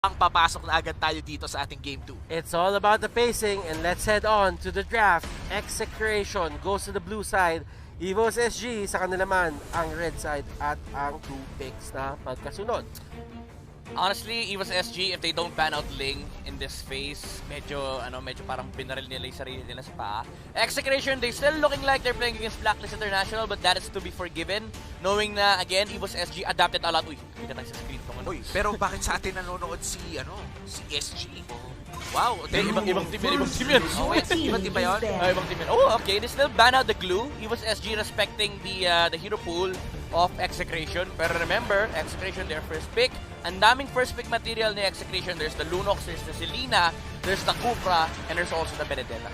ang papasok na agad tayo dito sa ating Game 2. It's all about the pacing and let's head on to the draft. Execration goes to the blue side. Evos SG sa kanila man ang red side at ang 2 picks na pagkasunod. Honestly, Evos SG, if they don't ban out Ling in this phase, medyo parang binaril nila yung sarili nila sa paa. Execration, they still looking like they're playing against Blacklist International, but that is to be forgiven. Knowing na, again, Evos SG adapted a lot. Uy, kita tayo sa screen ko. Uy, pero bakit sa atin nanonood si SG? Wow, ibang team yan. Oh, wait, ibang team ba yun? Ibang team yan. Oh, okay, they still ban out the glue. Evos SG respecting the hero pool of Execration. Pero remember, Execration, their first pick. Ang daming first pick material ni Execration. There's the Lunox, there's the Selena, there's the Kufra, and there's also the Benedetta.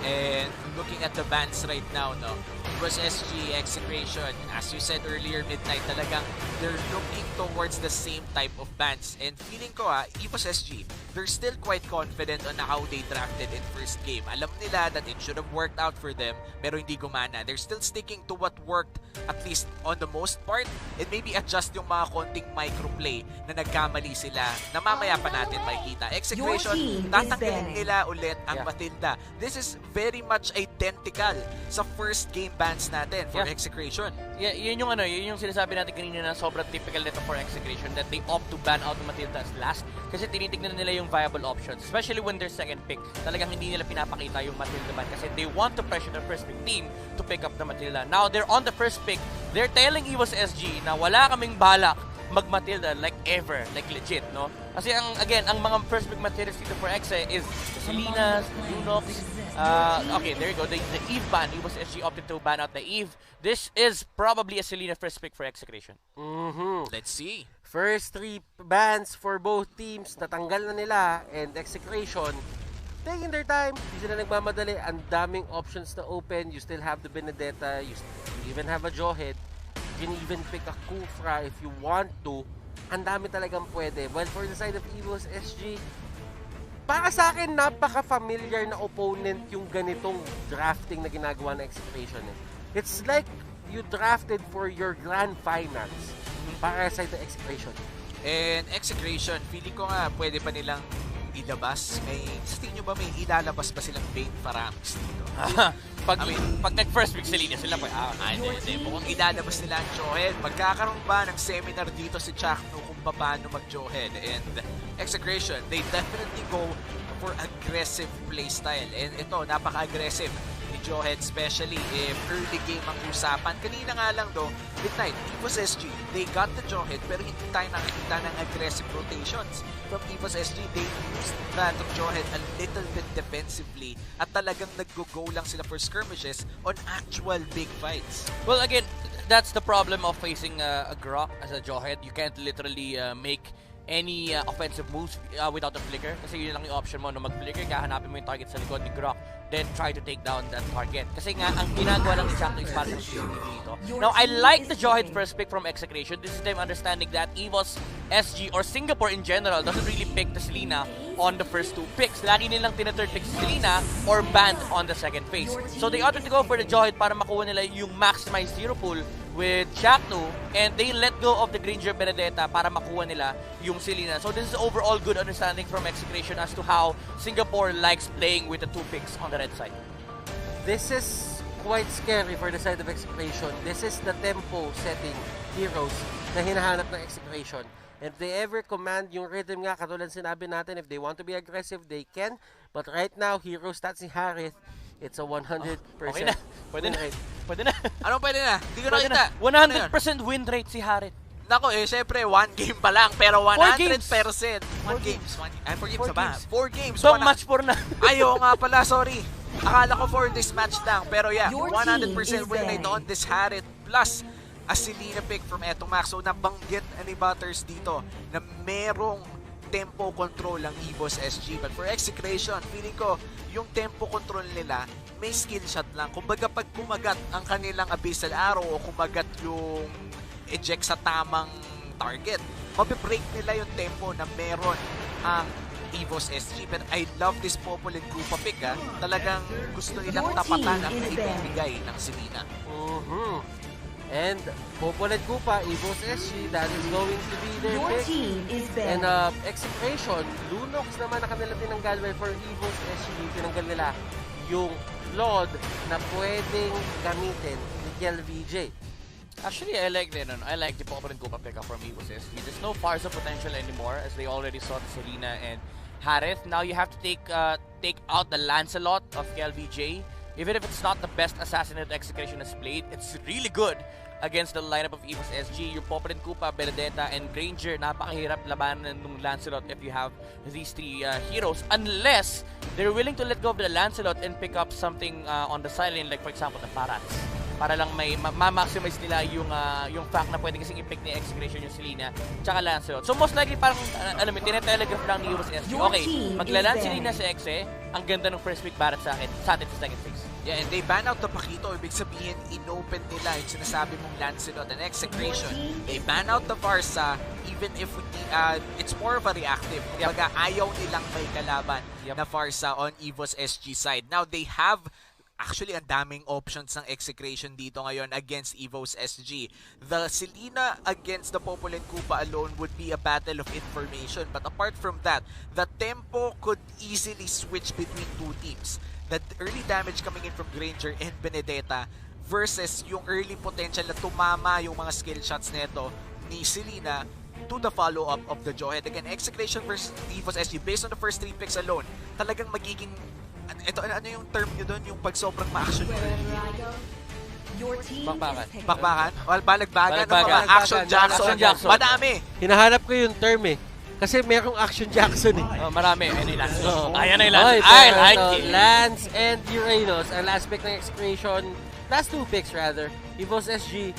And looking at the bans right now, no, Evos SG, Execration, as you said earlier, Midnight, talagang they're looking towards the same type of bans. And feeling ko, Evos SG, they're still quite confident on how they drafted in first game. Alam nila that it should have worked out for them, pero hindi gumana. They're still sticking to what worked, at least on the most part, and maybe adjust yung mga konting microplay na nagkamali sila na mamaya pa natin makikita. Execration, tatanggalin nila ulit ang Matilda. This is very much identical sa first game bans natin for Execration. Yeah, yun yung sinasabi natin kanina na sobrang typical nito for Execration, that they opt to ban out the Matilda as last kasi tinitignan nila yung viable options, especially when their second pick. Talagang hindi nila pinapakita yung Matilda ban kasi they want to pressure the first pick team to pick up the Matilda. Now, they're on the first pick. They're telling Evos SG na wala kaming balak mag-Matilda like ever, like legit, no? Kasi ang mga first pick materials dito for Exe is Selena's, Lunox, okay, there you go, the Eve ban. Evos SG opted to ban out the Eve. This is probably a Selena first pick for Execration. Let's see. First 3 bans for both teams, natanggal na nila, and Execration taking their time, hindi sila nagmamadali, ang daming options na open. You still have the Benedetta, you even have a Jawhead. You can even pick a Kufra if you want to. Ang dami talagang pwede. Well, for the side of Evos SG, para sa akin, napaka-familiar na opponent yung ganitong drafting na ginagawa ng Execration. It's like you drafted for your grand finals para sa side ng Execration. And Execration, feeling ko nga pwede pa nilang ilabas. Sa tingin nyo ba may ilalabas pa silang Bane Faramis dito? Pag nag-first pick Selena sila pa, hindi. Mukhang ilalabas nila ang Jawhead. Magkakaroon ba ng seminar dito si Chakno kung paano mag-Jawhead? And Execration, they definitely go for aggressive playstyle. And ito, napaka-aggressive ni Jawhead, especially if early game ang usapan. Kanina nga lang Midnight, Evos SG, they got the Jawhead pero hindi tayo nakikita ng aggressive rotations from Evos SG. They used that Jawhead a little bit defensively at talagang nag-go lang sila for skirmishes on actual big fights. Well, again, that's the problem of facing a Grok as a Jawhead. You can't literally make any offensive moves without a flicker kasi yun lang yung option mo, no, mag-flicker ka, hanapin mo yung target sa likod ni Grok, then try to take down that target kasi nga ang ginagawa lang ni Chakno is para sa dito. Now, I like the Jawhead first pick from Execration. This is them understanding that Evos SG or Singapore in general doesn't really pick the Selena on the first 2 picks. Lagi nilang tina-third pick si Selena or banned on the second phase. So they opted to go for the Jawhead para makuha nila yung maximized hero pool with Chakno, and they let go of the Granger Benedetta para makuha nila yung Selena. So this is overall good understanding from Execration as to how Singapore likes playing with the 2 picks on the red side. This is quite scary for the side of Execration. This is the tempo setting heroes na hinahanap ng Execration. If they ever command yung rhythm nga, katulad sinabi natin, if they want to be aggressive, they can. But right now, hero stats ni Harith, it's a 100% okay na. Pwede na. Pwede na. Anong pwede na? Hindi ko nakita. 100% win rate si Harith. Nako, syempre, 1 game pa lang, pero 100%. 4 games. 4 games na ba? 4 games. So, match 4 na. Ayaw nga pala, sorry. Akala ko for this match lang, pero yeah, 100% win rate on this Harith, plus a Selena pick from etong Max. So, nabanggit ni Butters dito na merong tempo control ang Evos SG. But for Execration, feeling ko, yung tempo control nila, may skill shot lang. Kumbaga, pag kumagat ang kanilang Abyssal Arrow o kumagat yung eject sa tamang target, mabibreak nila yung tempo na meron ang Evos SG. But I love this Popol and Krupa pick, Talagang gusto nilang tapatan ang ibibigay ng Selena. And Popol and Koopa, Evos SG, that is going to be their Your pick. team is And banned. Execration, Lunox naman na kanila tinanggal. Well, for Evos SG, tinanggal nila yung Lord na pwedeng gamitin ni VJ. Actually, I like the Popper and Koopa pickup from Evos SG. There's no Farsa potential anymore as they already saw the Selena and Harith. Now you have to take out the Lancelot of VJ. Even if it's not the best assassin that Execration has played, it's really good against the lineup of Evos SG. Yung Popper and Koopa, Benedetta, and Granger, napakahirap labanan ng Lancelot if you have these three heroes. Unless they're willing to let go of the Lancelot and pick up something on the sideline, like for example, the Parats. Para lang may ma-maximize nila yung fact na pwede kasing i-pick ni Execration yung Selena tsaka Lancelot. So most likely parang, alam mo, tinetelegraph lang ni Evos SG. Okay, maglalan Selena sa Exe, ang ganda ng first pick Barat sa atin sa second phase. Yeah, and they ban out the Pakito. Ibig sabihin, inopen nila yung sinasabi mong Lancelot and Execration. They ban out the Farsa, even if it's more of a reactive. Kumbaga, ayaw nilang may kalaban na Farsa on Evos SG side. Now, they have actually ang daming options ng Execration dito ngayon against Evos SG. The Selena against the Popol and Koopa alone would be a battle of information. But apart from that, the tempo could easily switch between two teams. The early damage coming in from Granger and Benedetta versus yung early potential na tumama yung mga skill shots nito ni Selena to the follow-up of the Jawhead. Again, Execration versus Evos SG, based on the first 3 picks alone, talagang magiging ano yung term nyo doon? Yung pag sobrang ma-action Bakbakan. Bakbakan? O balagbagan ng Balagbagan. mga action Jackson. Madami. Hinahanap ko yung term eh. Kasi merong Action Jackson eh. Marami. Ayan yung Lance. Ayan na yung Okay, Lance. I pero like ito, it. Lance and Uranus, ang last pick ng Execration, last 2 picks rather, Evos SG,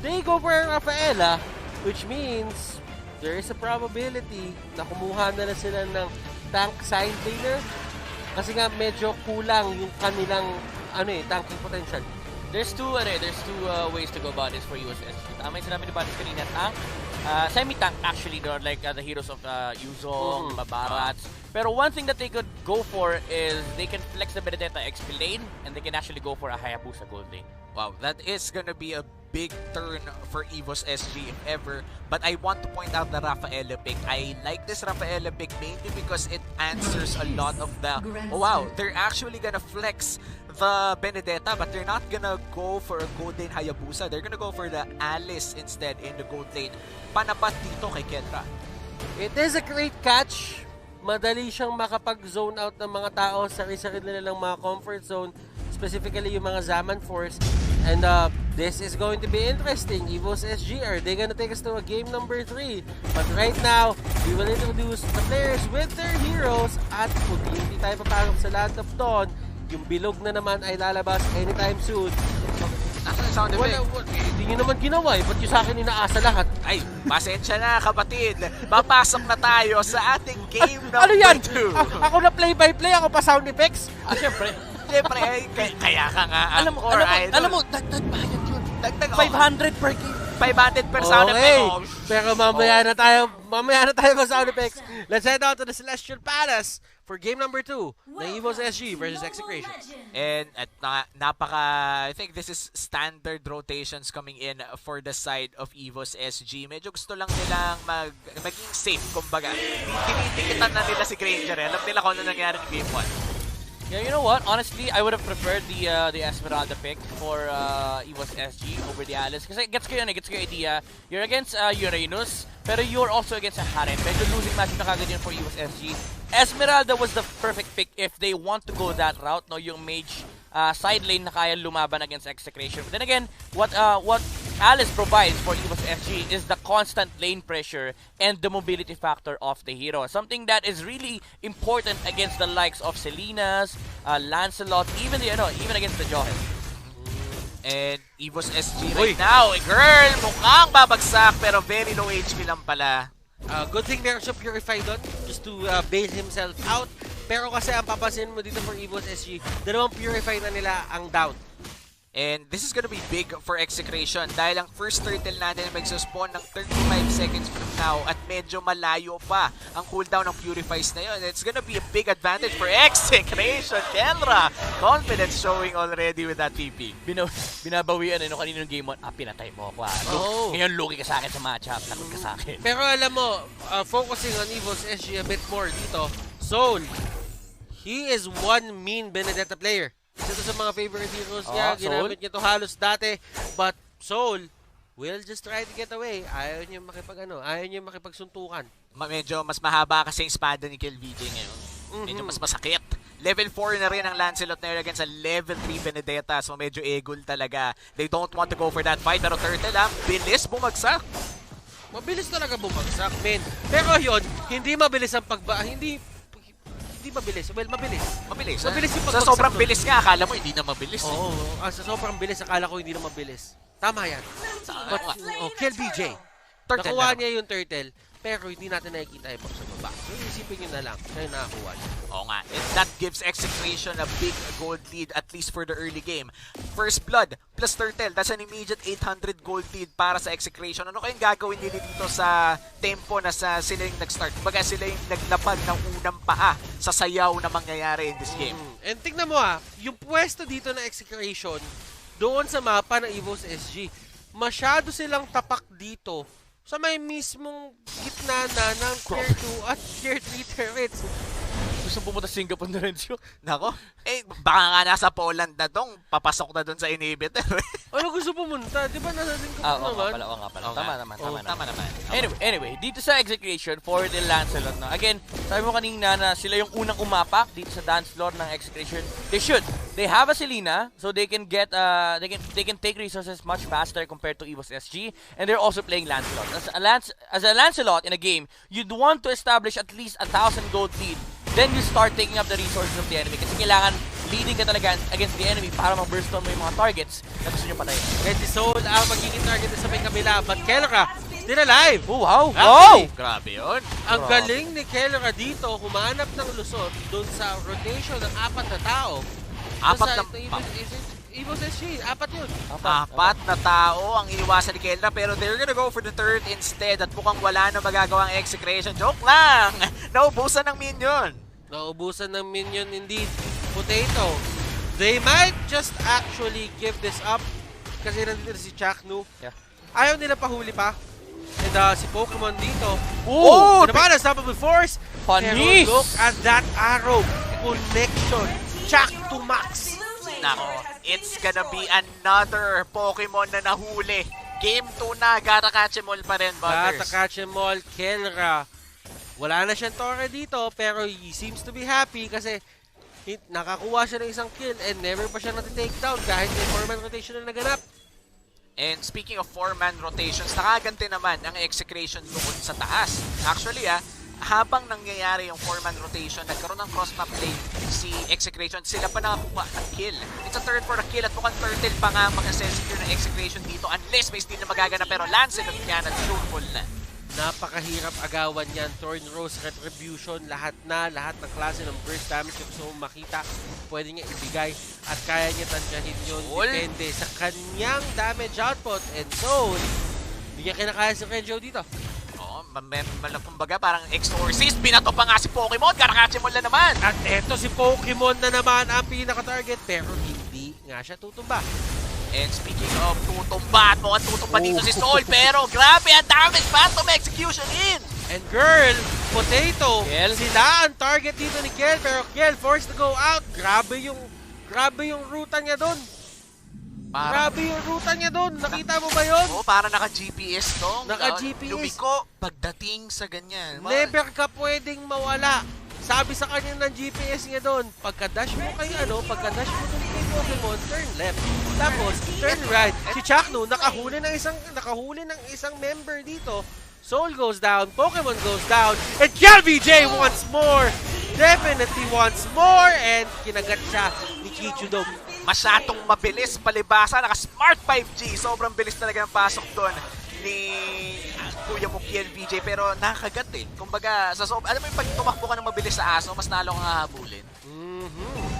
they go for Rafaela, which means there is a probability na kumuha na sila ng tank side laner kasi nga medyo kulang yung kanilang tanking potential. There's two ways to go about this for USS. Tama yung sinabi ni Batis kanina, tank, semi-tank actually, like the heroes of Yuzong, Babarats. Pero one thing that they could go for is they can flex the Benedetta XP lane and they can actually go for a Hayabusa gold lane. Wow, that is gonna be a big turn for Evos SG if ever. But I want to point out the Rafaela pick. I like this Rafaela pick mainly because it answers a lot of the... Oh wow, they're actually gonna flex the Benedetta, but they're not gonna go for a gold lane Hayabusa. They're gonna go for the Alice instead in the gold lane. Panapat dito kay Kendra. It is a great catch. Madali siyang makapag-zone out ng mga tao sa sarili nilang mga comfort zone, specifically yung mga Zaman Force. And this is going to be interesting. Evos SG, are they gonna take us to a game number 3? But right now, we will introduce the players with their heroes. At kung hindi tayo papasok sa Land of Dawn, yung bilog na naman ay lalabas anytime soon. Nasaan yung sound effect? Hindi nyo naman ginawa eh. Ba't yung sa akin inaasa lahat? Ay, pasensya na kapatid. Papasok na tayo sa ating game number 2. Ano yan? Ako na play-by-play, ako pa sound effects? Siyempre. Siyempre, kaya ka nga ang core idol. Alam mo, dagdag bayad yun. Dagdag 500 per game. 500 per sound Okay. effect. Oh, Pero mamaya na tayo sa sound effects. Let's head out to the Celestial Palace for game number 2, the Evos SG versus Execration. And at I think this is standard rotations coming in for the side of Evos SG. Medyo gusto lang nilang maging safe, kumbaga. Tinitikitan na nila si Granger. Alam nila kung ano nangyari ni Game 1. Yeah, you know what? Honestly, I would have preferred the Esmeralda pick for Evos SG over the Alice. Kasi gets ko yung idea. You're against Uranus, pero you're also against a Harem. Medyo losing match na kagad yun for Evos SG. Esmeralda was the perfect pick if they want to go that route, no? Yung mage side lane na kaya lumaban against Execration. But then again, what Alice provides for Evos SG is the constant lane pressure and the mobility factor of the hero. Something that is really important against the likes of Selena's, Lancelot, even against the Jawhead. And Evos SG right now, girl, mukhang babagsak pero very low HP lang pala. Good thing meron siya Purify doon just to bail himself out. Pero kasi ang papansin mo dito for Evos SG, dalawang Purify na nila ang down. And this is gonna be big for Execration dahil ang first turtle natin ay magsuspawn ng 35 seconds from now at medyo malayo pa ang cooldown ng Purifies na yun. It's gonna be a big advantage for Execration. Kenra, confidence showing already with that TP. Binabawian kaninong game 1, pinatay mo ako. Ngayon lugi ka sa akin sa matchup, takot ka sa akin. Pero alam mo, focusing on Evos SG a bit more dito, Soul, he is one mean Benedetta player. Isa to sa mga favorite heroes niya, ginamit niya to halos dati. But Soul will just try to get away. Ayaw niya makipagsuntukan. Medyo mas mahaba kasi yung espada ni KillVJ ngayon. Medyo mas masakit. Level 4 na rin ang Lancelot na yun against sa level 3 Benedetta. So medyo egol talaga. They don't want to go for that fight. Pero Turtle bilis bumagsak. Mabilis talaga bumagsak, men. Pero yun, hindi mabilis ang hindi mabilis. Well, mabilis. Mabilis yung sa sobrang bilis nga, akala mo hindi na mabilis. Sa sobrang bilis, akala ko hindi na mabilis. Tama yan. But, kill BJ. Nakuha niya yung turtle, pero hindi natin nakikita yung sa baba. So, isipin nyo na lang, siya yung nakakuha niya. Oo nga, and that gives Execration a big gold lead, at least for the early game. First Blood plus Turtle, that's an immediate 800 gold lead para sa Execration. Ano kayong gagawin nila dito sa tempo na sila yung nag-start? Kumbaga sila yung naglapag ng unang paa sa sayaw na mangyayari in this game. And tingnan mo yung pwesto dito na Execration, doon sa mapa ng Evos SG, masyado silang tapak dito sa may mismong gitna na ng Tier 2 at Tier 3 turrets. Gusto pumunta sa Singapore na rin siya. Nako, baka nga nasa Poland na dong, papasok na doon sa inhibitor. Ano gusto pumunta? Di ba nasa Singapore naman? Oo nga pala. Tama naman. Okay. Anyway, dito sa Execration for the Lancelot, no? Again, sabi mo kanina na sila yung unang umapak dito sa dance floor ng Execration. They have a Selena, so they can get, they can take resources much faster compared to Evos SG, and they're also playing Lancelot. As a Lancelot in a game, you'd want to establish at least 1,000 gold lead. Then you start taking up the resources of the enemy kasi kailangan leading ka talaga against the enemy para ma-burst on mo yung mga targets na gusto nyo patayin. And si Soul ang magiging target sa may kabila, but Kelra still alive! Oh, wow! Grabe yun! Ang galing ni Kelra dito, humanap ng lusot doon sa rotation ng 4 na tao. Evos SG, 4 yun. 4 na tao ang iniwasan ni Kelra, pero they're gonna go for the third instead at mukhang wala na magagawang Execration. Joke lang! Naubusan ng minion! Naubusan ng minion indeed. Potato. They might just actually give this up kasi nandito si Chaknu. Yeah. Ayaw nila pahuli pa. And si Pokemon dito. Ano ba? Unstoppable Force. Panis! Pero look at that arrow. Connection. Chak to max. Nako, it's gonna be another Pokemon na nahuli. Game 2 na, Garakachemol pa rin, Butters. Garakachemol, Kelra. Wala na siyang Torre dito, pero he seems to be happy kasi nakakuha siya ng isang kill and never pa siya natitake down kahit may 4-man rotation na naganap. And speaking of 4-man rotations, nakaganti naman ang Execration doon sa taas. Actually, habang nangyayari yung 4-man rotation, nagkaroon ng cross-map play si Execration, sila pa nakakuha ng kill. It's a third for a kill at mukhang Turtle pa nga mag-secure ng Execration dito unless may steal na magaganap, pero Lancelot yan at truthful na. Napakahirap agawan yan. Thorn Rose, Retribution, lahat ng klase ng burst damage na gusto mong makita, pwede niya ibigay at kaya niya tansyahin yun. Depende sa kanyang damage output. And so, hindi niya kinakaya si Renjo dito. Kumbaga parang Exorcist, binato pa nga si Pokemon, Garakachemol na naman. At eto si Pokemon na naman ang pinaka-target, pero hindi nga siya tutumba. And speaking of tutumba, at mukhang tutumba dito si Soul, pero grabe ang damage, Phantom Execution in! And girl, Potato, Kiel, sila ang target dito ni Kiel, pero Kiel forced to go out. Grabe yung ruta niya doon. Grabe yung ruta niya doon. Nakita mo ba yun? Oo, para naka-GPS to. Naka-GPS. Lumiko pagdating sa ganyan. Never ka pwedeng mawala. Sabi sa kanya ng GPS niya doon, pagka-dash mo kay pagka-dash mo doon kay Pokemon, turn left. Tapos, turn right. Si Chaknu, nakahuli ng isang member dito. Soul goes down, Pokemon goes down, and KLVJ once more! Definitely once more! And kinagat siya ni Kichudom. Masyadong mabilis palibasa, naka-smart 5G. Sobrang bilis talaga ng pasok doon ni Kuya mo KLVJ, pero nakakagat eh. Kumbaga, alam mo yung pag tumakbo ka ng mabilis sa aso, mas nalo kang hahabulin.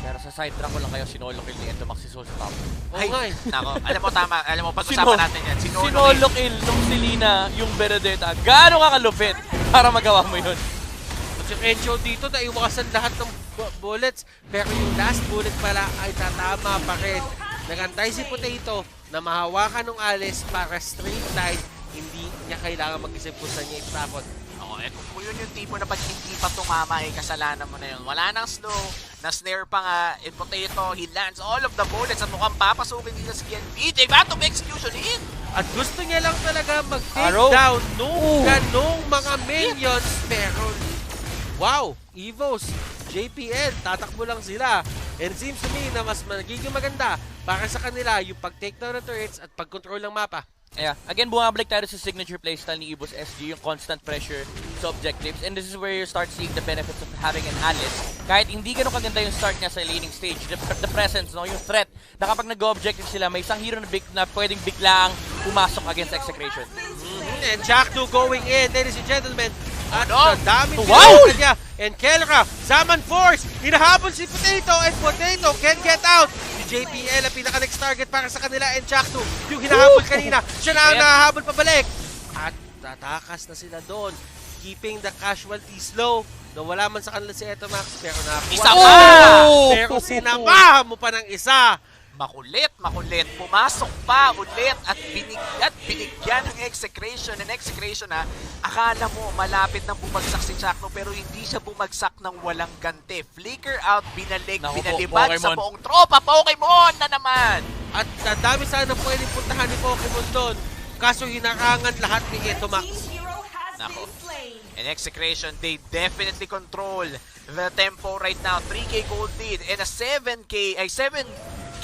Pero Pero sa side track ko lang kayo, sinolo kill ni Endo Maxisol sa top. Oo nga eh. Nako, alam mo tama, alam mo, pag-usapan natin yan. Sinolo kill nung Selena yung Benedetta. Gaano ka kalupit para magawa mo yun? At si Renjo dito, naiwasan lahat ng bullets. Pero yung last bullet pala ay tatama pa rin. Nagantay si Potato na mahawakan ng Alice para straight line. Hindi niya kailangan mag-isip kung saan niya itapon. Oo, kung yun yung tipo na pag hindi pa tumama, kasalanan mo na yun. Wala nang slow, na-snare pa nga, in Potato, he lands all of the bullets at mukhang papasukin dito si KNB. They got to be execution in! At gusto niya lang talaga mag-take down nung ganong mga minions. Pero, wow, Evos, JPL, tatakbo lang sila. And it seems to me na mas magiging maganda para sa kanila yung pag-take down ng turrets at pag-control ng mapa. Yeah. Again, bumabalik tayo sa signature playstyle ni Evos SG, yung constant pressure sa objectives. And this is where you start seeing the benefits of having an Alice. Kahit hindi ganun kaganda yung start niya sa laning stage, the presence, no, yung threat, na kapag nag-objective sila, may isang hero na pwedeng biglaang pumasok against Execration. And Jack2 going in, ladies and gentlemen. At Ano? daming Wow! niya. And Kelra, Zaman Force, hinahabol si Potato, and Potato can get out. Si JPL ang pinaka-next target para sa kanila, and Jack2, yung hinahabol kanina, siya na ang nahahabol pabalik. At tatakas na sila doon, keeping the casualties low. Nawala man sa kanila si Etomax, pero Isa nakuha. pa! Pero sinamahan mo pa ng isa. Makulit, makulit. Pumasok pa ulit at binigyan ng Execration. And Execration akala mo malapit nang bumagsak si Chakno pero hindi siya bumagsak ng walang ganti. Flicker out, binalibad sa buong tropa. Pokemon na naman! At dami sana pwedeng puntahan ni Pokemon doon. Kaso hinarangan lahat ni Etomax. Nako. And Execration, they definitely control the tempo right now. 3K gold lead and a 7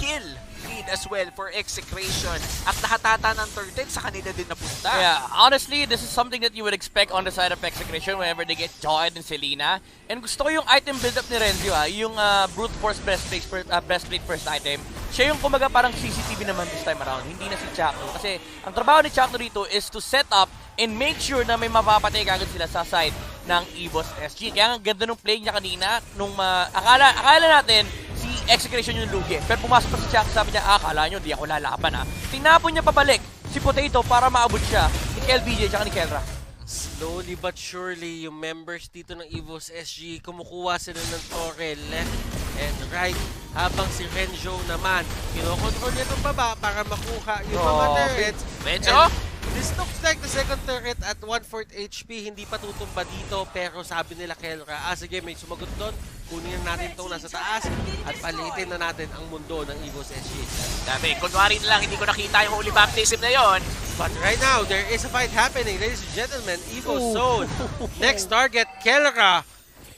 kill lead as well for Execration. At lahat ng turtle sa kanila din napunta. Yeah, honestly, this is something that you would expect on the side of Execration whenever they get Joyd and Selena. And gusto ko yung item build-up ni Renzo, yung Brute Force breastplate first item. Siya yung kumaga parang CCTV naman this time around, hindi na si Chakno. Kasi ang trabaho ni Chakno dito is to set up and make sure na may mapapatay kagad sila sa side ng Evos SG. Kaya ang ganda nung play niya kanina, nung akala natin si Execration yung lugi. Pero pumasok pa si Chakno, sabi niya, akala nyo, di ako lalaban Tinapon niya pabalik si Potato para maabot siya ni KLBJ at ni Kelra. Slowly but surely, yung members dito ng Evos SG, kumukuha sila ng torre left and right. Habang si Renjo naman, kinokontrol niya itong baba para makuha yung mga turrets. Renjo? This looks like the second turret at 1/4 HP. Hindi pa tutumba dito, pero sabi nila Kelra, sige, may sumagot doon. Kunin na natin itong nasa taas at palitin na natin ang mundo ng Evos SG. Sabi, kunwari na lang, hindi ko nakita yung holy baptism na yon. But right now, there is a fight happening, ladies and gentlemen. Evos zone. Next target, Kelra,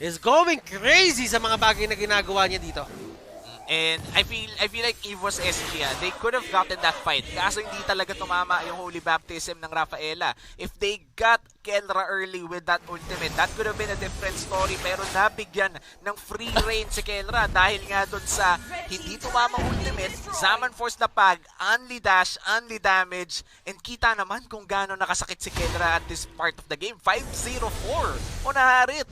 is going crazy sa mga bagay na ginagawa niya dito. And I feel like Evos SG, they could have gotten that fight. Kaso hindi talaga tumama yung Holy Baptism ng Rafaela. If they got Kelra early with that ultimate, that could have been a different story. Pero nabigyan ng free reign si Kelra dahil nga dun sa hindi tumamang ultimate, Zaman Force na pag, only dash, only damage, and kita naman kung gaano nakasakit si Kelra at this part of the game. 5-0-4. Unaharit.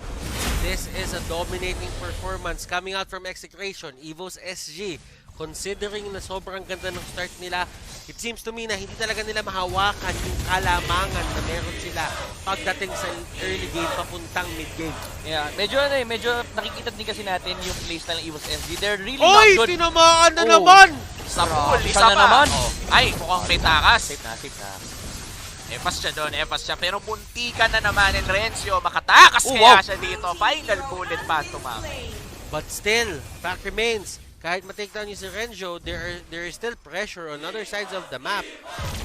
This is a dominating performance coming out from Execration, Evos SG. Considering na sobrang ganda ng start nila, it seems to me na hindi talaga nila mahawakan yung kalamangan na meron sila pagdating sa early game papuntang mid game. Yeah, medyo nakikita din kasi natin yung playstyle ng Evos SG. They're really not good. Oy, tinamaan na naman! Sa pool, isa na pa. naman. Ay, mukhang may takas. Safe na. Efas siya doon, efas siya. Pero muntikan na naman ng Renzo. Makatakas kaya siya dito. Final bullet pa tumama. But still, fact remains, kahit ma-take down yung si Renzo, there is still pressure on other sides of the map.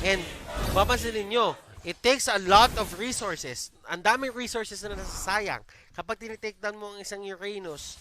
And mapapansin ninyo, it takes a lot of resources. Ang daming resources na nasasayang kapag tinitake down mo ang isang Uranus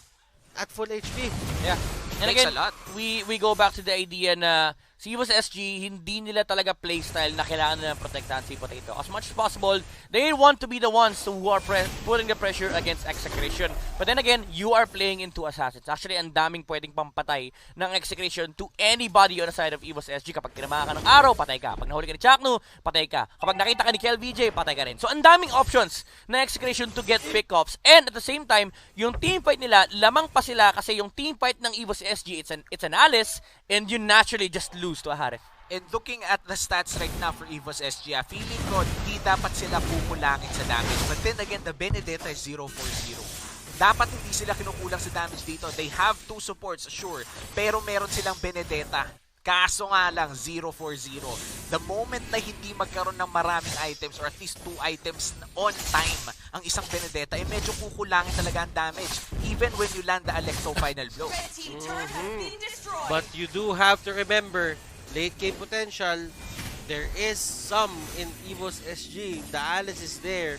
at full HP. Yeah. And Takes again, a lot. we go back to the idea na si Evos SG, hindi nila talaga playstyle na kailangan nila protektahan si Potato. As much as possible, they want to be the ones who are putting the pressure against Execration. But then again, you are playing into assassins. Actually, ang daming pwedeng pampatay ng Execration to anybody on the side of Evos SG. Kapag tinamaan ka ng araw, patay ka. Pag nahuli ka ni Chaknu, patay ka. Kapag nakita ka ni KLVJ, patay ka rin. So, ang daming options na Execration to get pickups. And at the same time, yung team fight nila, lamang pa sila kasi yung team fight ng Evos SG, it's an Alice, and you naturally just lose to a Harith. And looking at the stats right now for Evos SG, feeling ko hindi dapat sila kukulangin sa damage. But then again, the Benedetta is 0-4-0. Dapat hindi sila kinukulang sa damage dito. They have 2 supports, sure. Pero meron silang Benedetta. Kaso nga lang, 0-4-0. The moment na hindi magkaroon ng maraming items or at least 2 items on time ang isang Benedetta, medyo kukulangin talaga ang damage. Even when you land the Alecto final blow. But you do have to remember, late game potential, there is some in Evos SG. The Alice is there.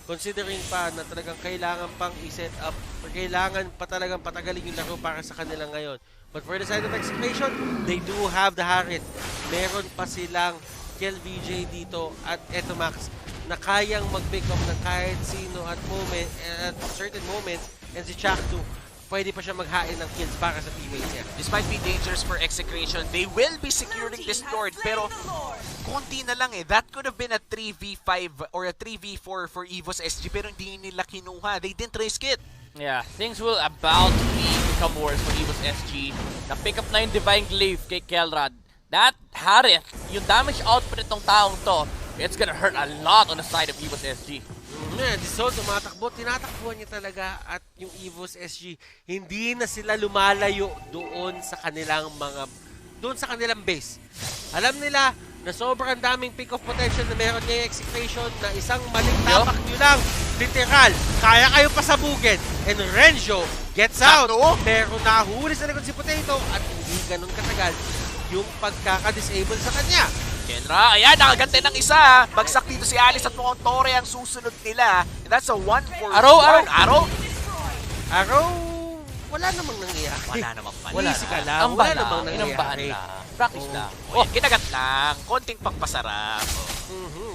Considering pa na talagang kailangan pang i-set up or kailangan pa talagang patagalin yung laro para sa kanila ngayon. But for the side of Execration, they do have the Harith. Meron pa silang KLVJ dito at Etomax na kayang mag-pick up ng kahit sino at certain moments, and si Chaknu, pwede pa siya maghain ng kills para sa teammates niya. Despite being dangerous for Execration, they will be securing this Lord. Pero konti na lang That could have been a 3v5 or a 3v4 for Evos SG, pero hindi nila kinuha. They didn't risk it. Yeah, things will about to become worse for Evos SG. Na-pick up na yung Divine Glaive kay Kelrad. That Harith, yung damage output itong taong to, it's gonna hurt a lot on the side of Evos SG. Disol, tumatakbo, tinatakbuhan niya talaga at yung Evos SG, hindi na sila lumalayo doon sa kanilang base. Alam nila na sobrang daming pick-off potential na meron niya yung Execration na isang maling tapak nyo lang, literal, kaya kayo pasabugin. And Renjo gets out, pero nahuli sa likod si Potato at hindi ganun katagal yung pagkaka-disable sa kanya. Kenra, ayan, nakagante ng isa. Bagsak dito si Alice at mukhang Torre ang susunod nila. And that's a 1-4. Araw? Wala namang nangyayari. Wala namang pala. Wala namang nangyayari. Practice lang. Kinagat lang. Konting pagpasarap.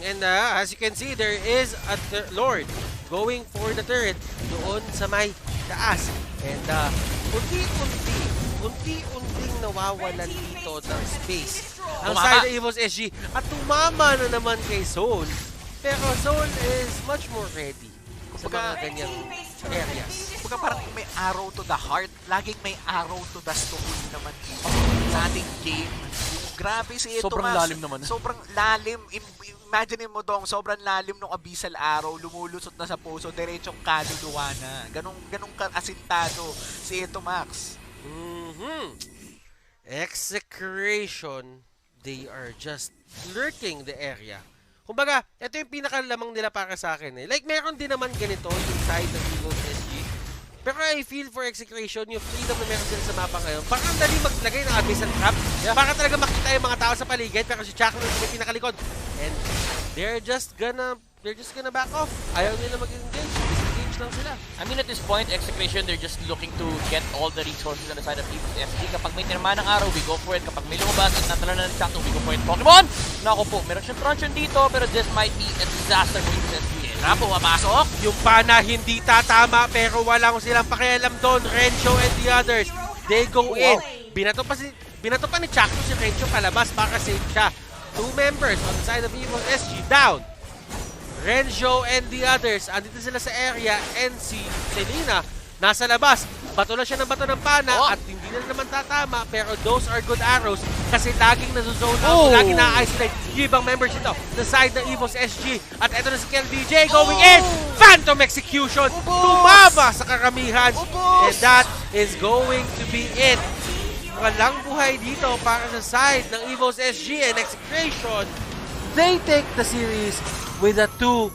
And as you can see, there is a Lord going for the turret doon sa may taas. And unti-unting nawawalan dito ng space ang side ng Evos SG at tumama na naman kay Soul. Pero Soul is much more ready sa mga ganyang areas. Kumbaga parang may arrow to the heart, laging may arrow to the stomach naman sa ating game. Grabe si ito, sobrang lalim naman. Sobrang lalim. Imagine mo dong, sobrang lalim ng abyssal arrow, lumulusot na sa puso, diretsong kaluluwa na. Ganong asintado si ito, Max. Execration, they are just lurking the area. Kumbaga, ito yung pinakalamang nila para sa akin. Like, meron din naman ganito yung side ng Evos SG. Pero I feel for Execration, yung freedom na meron sila sa mapa ngayon, parang ang dali maglagay ng abyssal trap. Para talaga makita yung mga tao sa paligid, pero si Chaknu yung pinakalikod. And they're just gonna back off. Ayaw nila mag-engage. Disengage lang sila. I mean, at this point, Execration, they're just looking to get all the resources on the side of Evos SG. Kapag may tinama ng araw, we go for it. Kapag may lumabas at natala na ng Chaknu, we go for it. Pokemon! Naku po, meron siyang truncheon dito, pero this might be a disaster for Evos SG. Rapo, mapasok. Yung pana hindi tatama, pero walang silang pakialam doon. Renjo and the others, they go in. Binato pa ni Chaknu si Renjo palabas para save siya. 2 members on the side of Evos SG down. Renjo and the others, andito sila sa area, and si Selena nasa labas. Bato na siya ng bato ng pana at hindi na naman tatama, pero those are good arrows kasi laging nasa-zone out, laging na-isolate yung ibang members ito sa side ng Evos SG. At eto na si KLVJ going in! Phantom Execution! Tumama sa karamihan! And that is going to be it. Walang buhay dito para sa side ng Evos SG and Execration. They take the series with a 2-0.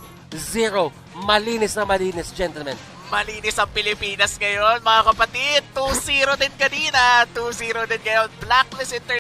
Malinis na malinis, gentlemen. Malinis ang Pilipinas ngayon, mga kapatid. 2-0 din kanina. 2-0 din ngayon. Blacklist International.